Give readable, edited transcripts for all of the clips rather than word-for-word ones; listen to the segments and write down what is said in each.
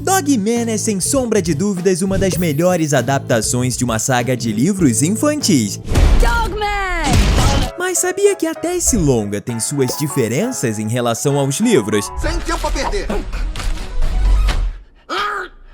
Dogman é sem sombra de dúvidas uma das melhores adaptações de uma saga de livros infantis. Dogman! Mas sabia que até esse longa tem suas diferenças em relação aos livros? Sem tempo a perder!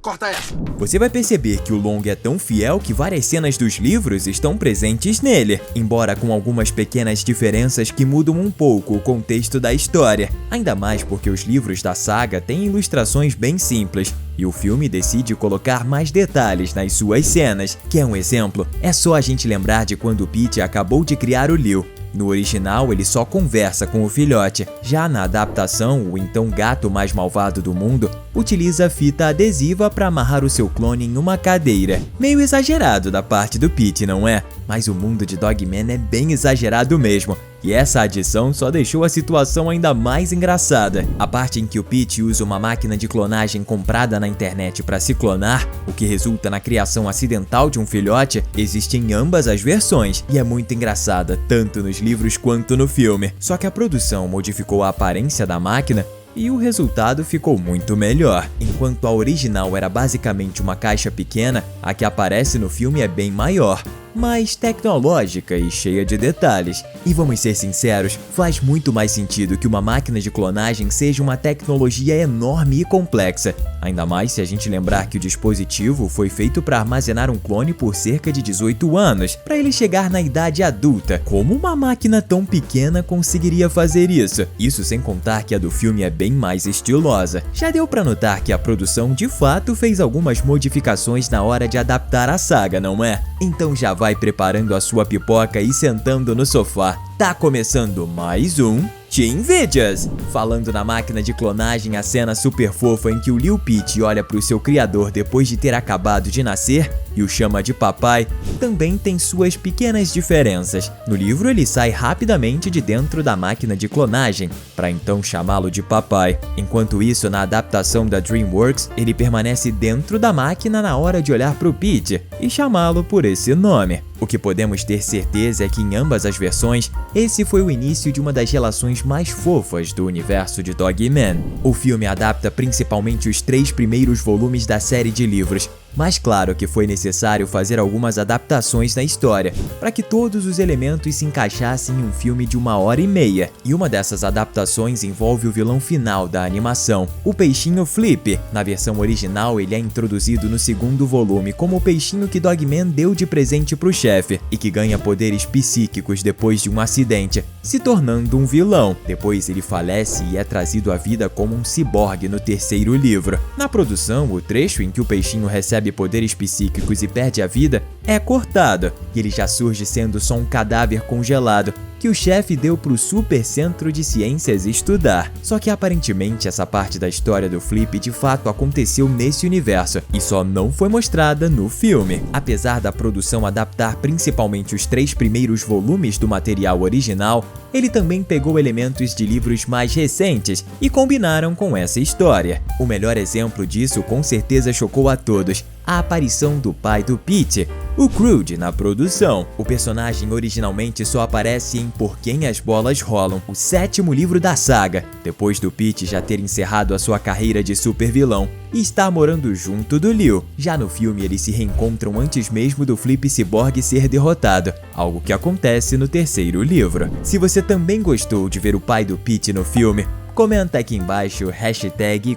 Corta essa! Você vai perceber que o longa é tão fiel que várias cenas dos livros estão presentes nele, embora com algumas pequenas diferenças que mudam um pouco o contexto da história, ainda mais porque os livros da saga têm ilustrações bem simples, e o filme decide colocar mais detalhes nas suas cenas. Quer um exemplo? É só a gente lembrar de quando Pete acabou de criar o Leo. No original, ele só conversa com o filhote. Já na adaptação, o então gato mais malvado do mundo utiliza fita adesiva para amarrar o seu clone em uma cadeira. Meio exagerado da parte do Pete, não é? Mas o mundo de Dogman é bem exagerado mesmo. E essa adição só deixou a situação ainda mais engraçada. A parte em que o Pete usa uma máquina de clonagem comprada na internet para se clonar, o que resulta na criação acidental de um filhote, existe em ambas as versões e é muito engraçada, tanto nos livros quanto no filme. Só que a produção modificou a aparência da máquina e o resultado ficou muito melhor. Enquanto a original era basicamente uma caixa pequena, a que aparece no filme é bem maior, mais tecnológica e cheia de detalhes. E vamos ser sinceros, faz muito mais sentido que uma máquina de clonagem seja uma tecnologia enorme e complexa, ainda mais se a gente lembrar que o dispositivo foi feito para armazenar um clone por cerca de 18 anos, para ele chegar na idade adulta. Como uma máquina tão pequena conseguiria fazer isso? Isso sem contar que a do filme é bem mais estilosa. Já deu para notar que a produção de fato fez algumas modificações na hora de adaptar a saga, não é? Então já vai preparando a sua pipoca e sentando no sofá. Tá começando mais um Team Videos! Falando na máquina de clonagem, a cena super fofa em que o Lil Pete olha para o seu criador depois de ter acabado de nascer e o chama de papai, também tem suas pequenas diferenças. No livro, ele sai rapidamente de dentro da máquina de clonagem, para então chamá-lo de papai. Enquanto isso, na adaptação da DreamWorks, ele permanece dentro da máquina na hora de olhar para o Pete e chamá-lo por esse nome. O que podemos ter certeza é que em ambas as versões, esse foi o início de uma das relações mais fofas do universo de Dogman. O filme adapta principalmente os 3 primeiros volumes da série de livros, mas claro que foi necessário fazer algumas adaptações na história, para que todos os elementos se encaixassem em um filme de 1h30. E uma dessas adaptações envolve o vilão final da animação, o peixinho Flip. Na versão original, ele é introduzido no 2º volume como o peixinho que Dogman deu de presente pro chefe, e que ganha poderes psíquicos depois de um acidente, se tornando um vilão. Depois ele falece e é trazido à vida como um ciborgue no 3º livro. Na produção, o trecho em que o peixinho recebe poderes psíquicos e perde a vida é cortado, e ele já surge sendo só um cadáver congelado que o chefe deu pro Super Centro de Ciências estudar. Só que aparentemente essa parte da história do Flip de fato aconteceu nesse universo e só não foi mostrada no filme. Apesar da produção adaptar principalmente os 3 primeiros volumes do material original, ele também pegou elementos de livros mais recentes e combinaram com essa história. O melhor exemplo disso com certeza chocou a todos: a aparição do pai do Pete, o Crude, na produção. O personagem originalmente só aparece em Por Quem as Bolas Rolam, o 7º livro da saga, depois do Pete já ter encerrado a sua carreira de super vilão e estar morando junto do Leo. Já no filme, eles se reencontram antes mesmo do Flip Cyborg ser derrotado, algo que acontece no 3º livro. Se você também gostou de ver o pai do Pete no filme, comenta aqui embaixo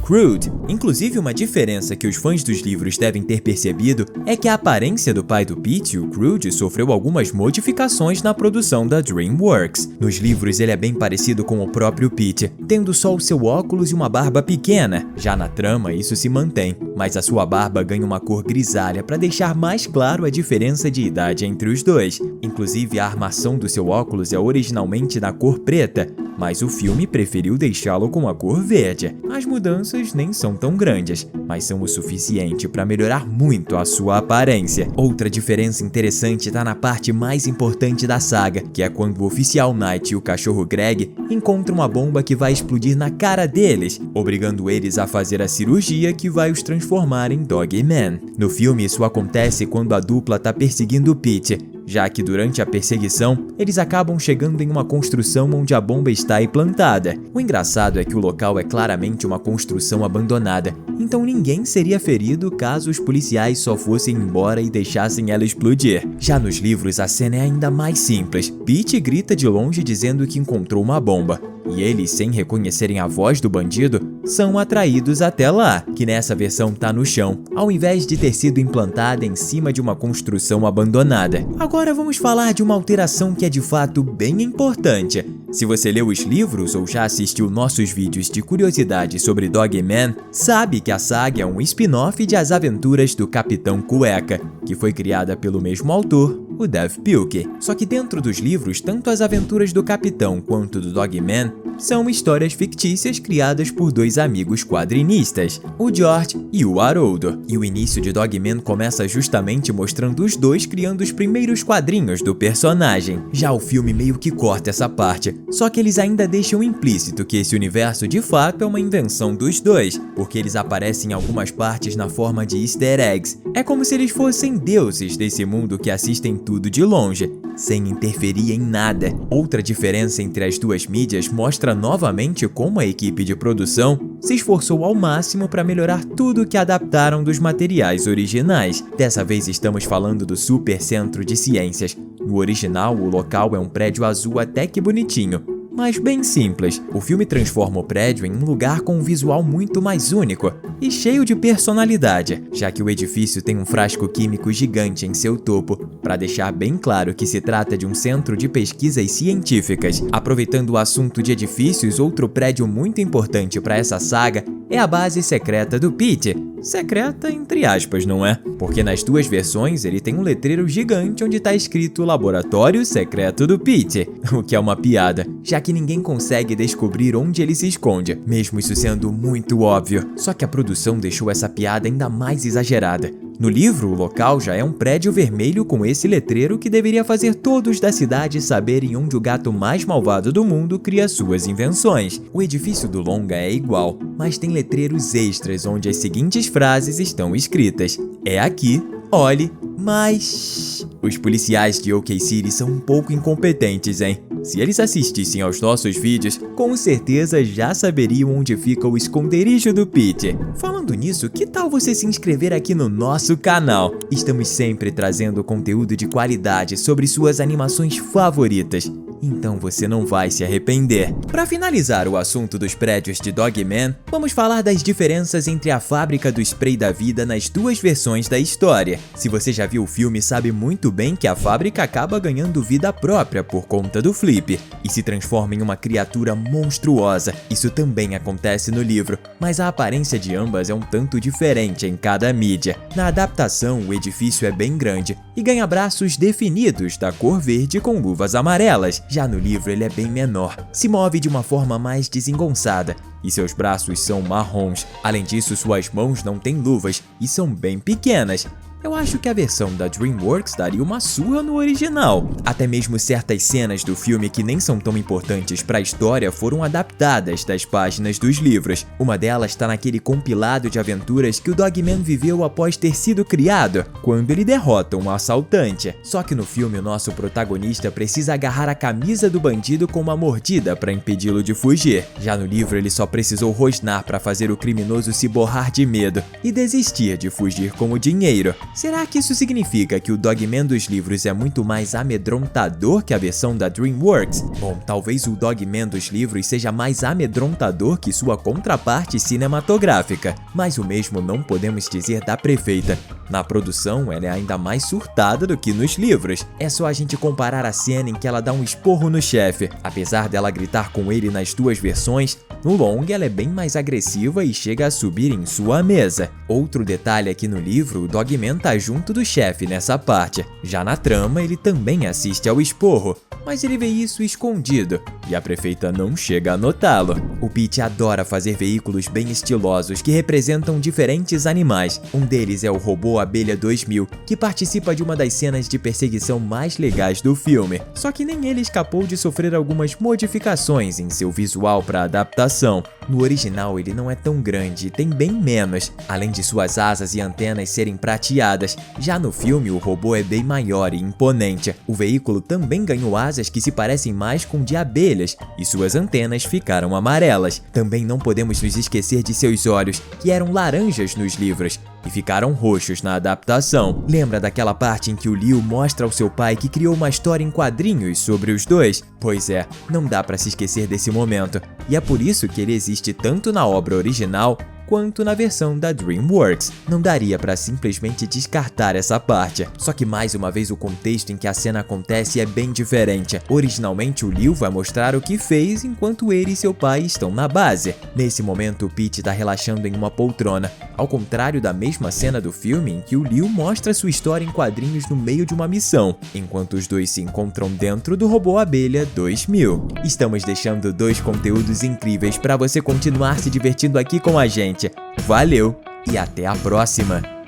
#Crude. Inclusive, uma diferença que os fãs dos livros devem ter percebido é que a aparência do pai do Pete, o Crude, sofreu algumas modificações na produção da DreamWorks. Nos livros ele é bem parecido com o próprio Pete, tendo só o seu óculos e uma barba pequena. Já na trama isso se mantém, mas a sua barba ganha uma cor grisalha para deixar mais claro a diferença de idade entre os dois. Inclusive, a armação do seu óculos é originalmente na cor preta, mas o filme preferiu deixá-lo com a cor verde. As mudanças nem são tão grandes, mas são o suficiente para melhorar muito a sua aparência. Outra diferença interessante está na parte mais importante da saga, que é quando o oficial Knight e o cachorro Greg encontram uma bomba que vai explodir na cara deles, obrigando eles a fazer a cirurgia que vai os transformar em Dogman. No filme, isso acontece quando a dupla está perseguindo o Pete, já que durante a perseguição, eles acabam chegando em uma construção onde a bomba está implantada. O engraçado é que o local é claramente uma construção abandonada, então ninguém seria ferido caso os policiais só fossem embora e deixassem ela explodir. Já nos livros, a cena é ainda mais simples. Pete grita de longe dizendo que encontrou uma bomba, e eles, sem reconhecerem a voz do bandido, são atraídos até lá, que nessa versão tá no chão, ao invés de ter sido implantada em cima de uma construção abandonada. Agora vamos falar de uma alteração que é de fato bem importante. Se você leu os livros ou já assistiu nossos vídeos de curiosidade sobre Dogman, sabe que a saga é um spin-off de As Aventuras do Capitão Cueca, que foi criada pelo mesmo autor, o Dav Pilkey. Só que dentro dos livros, tanto As Aventuras do Capitão quanto do Dogman são histórias fictícias criadas por dois amigos quadrinistas, o George e o Haroldo. E o início de Dogman começa justamente mostrando os dois criando os primeiros quadrinhos do personagem. Já o filme meio que corta essa parte, só que eles ainda deixam implícito que esse universo de fato é uma invenção dos dois, porque eles aparecem em algumas partes na forma de easter eggs. É como se eles fossem deuses desse mundo que assistem tudo de longe, sem interferir em nada. Outra diferença entre as duas mídias mostra novamente como a equipe de produção se esforçou ao máximo para melhorar tudo que adaptaram dos materiais originais. Dessa vez estamos falando do Super Centro de Ciências. No original, o local é um prédio azul até que bonitinho, mas bem simples. O filme transforma o prédio em um lugar com um visual muito mais único e cheio de personalidade, já que o edifício tem um frasco químico gigante em seu topo, para deixar bem claro que se trata de um centro de pesquisas científicas. Aproveitando o assunto de edifícios, outro prédio muito importante para essa saga é a base secreta do Pete. Secreta entre aspas, não é? Porque nas duas versões ele tem um letreiro gigante onde está escrito Laboratório Secreto do Pete, o que é uma piada, já que ninguém consegue descobrir onde ele se esconde, mesmo isso sendo muito óbvio. Só que a produção deixou essa piada ainda mais exagerada. No livro, o local já é um prédio vermelho com esse letreiro que deveria fazer todos da cidade saberem onde o gato mais malvado do mundo cria suas invenções. O edifício do longa é igual, mas tem letreiros extras onde as seguintes frases estão escritas: "É aqui, olhe, mas..." Os policiais de OK City são um pouco incompetentes, hein? Se eles assistissem aos nossos vídeos, com certeza já saberiam onde fica o esconderijo do Pete. Falando nisso, que tal você se inscrever aqui no nosso canal? Estamos sempre trazendo conteúdo de qualidade sobre suas animações favoritas, então você não vai se arrepender. Para finalizar o assunto dos prédios de Dogman, vamos falar das diferenças entre a fábrica do spray da vida nas duas versões da história. Se você já viu o filme, sabe muito bem que a fábrica acaba ganhando vida própria por conta do Flip e se transforma em uma criatura monstruosa. Isso também acontece no livro, mas a aparência de ambas é um tanto diferente em cada mídia. Na adaptação, o edifício é bem grande e ganha braços definidos da cor verde com luvas amarelas. Já no livro ele é bem menor, se move de uma forma mais desengonçada e seus braços são marrons. Além disso, suas mãos não têm luvas e são bem pequenas. Eu acho que a versão da DreamWorks daria uma surra no original. Até mesmo certas cenas do filme que nem são tão importantes para a história foram adaptadas das páginas dos livros. Uma delas está naquele compilado de aventuras que o Dogman viveu após ter sido criado, quando ele derrota um assaltante. Só que no filme o nosso protagonista precisa agarrar a camisa do bandido com uma mordida para impedi-lo de fugir. Já no livro ele só precisou rosnar para fazer o criminoso se borrar de medo e desistir de fugir com o dinheiro. Será que isso significa que o Dogman dos livros é muito mais amedrontador que a versão da DreamWorks? Bom, talvez o Dogman dos livros seja mais amedrontador que sua contraparte cinematográfica, mas o mesmo não podemos dizer da Prefeita. Na produção, ela é ainda mais surtada do que nos livros. É só a gente comparar a cena em que ela dá um esporro no chefe. Apesar dela gritar com ele nas duas versões, no longa ela é bem mais agressiva e chega a subir em sua mesa. Outro detalhe é que no livro, o Dogman tá junto do chefe nessa parte. Já na trama, ele também assiste ao esporro, mas ele vê isso escondido e a Prefeita não chega a notá-lo. O Pete adora fazer veículos bem estilosos que representam diferentes animais. Um deles é o robô Abelha 2000, que participa de uma das cenas de perseguição mais legais do filme. Só que nem ele escapou de sofrer algumas modificações em seu visual para adaptação. adaptação. No original ele não é tão grande, tem bem menos, além de suas asas e antenas serem prateadas. Já no filme o robô é bem maior e imponente. O veículo também ganhou asas que se parecem mais com de abelhas e suas antenas ficaram amarelas. Também não podemos nos esquecer de seus olhos, que eram laranjas nos livros e ficaram roxos na adaptação. Lembra daquela parte em que o Liu mostra ao seu pai que criou uma história em quadrinhos sobre os dois? Pois é, não dá pra se esquecer desse momento, e é por isso que ele existe tanto na obra original quanto na versão da DreamWorks. Não daria pra simplesmente descartar essa parte. Só que mais uma vez o contexto em que a cena acontece é bem diferente. Originalmente o Liu vai mostrar o que fez enquanto ele e seu pai estão na base. Nesse momento o Pete tá relaxando em uma poltrona, ao contrário da mesma cena do filme em que o Liu mostra sua história em quadrinhos no meio de uma missão, enquanto os dois se encontram dentro do robô abelha 2000. Estamos deixando 2 conteúdos incríveis pra você continuar se divertindo aqui com a gente. Valeu e até a próxima!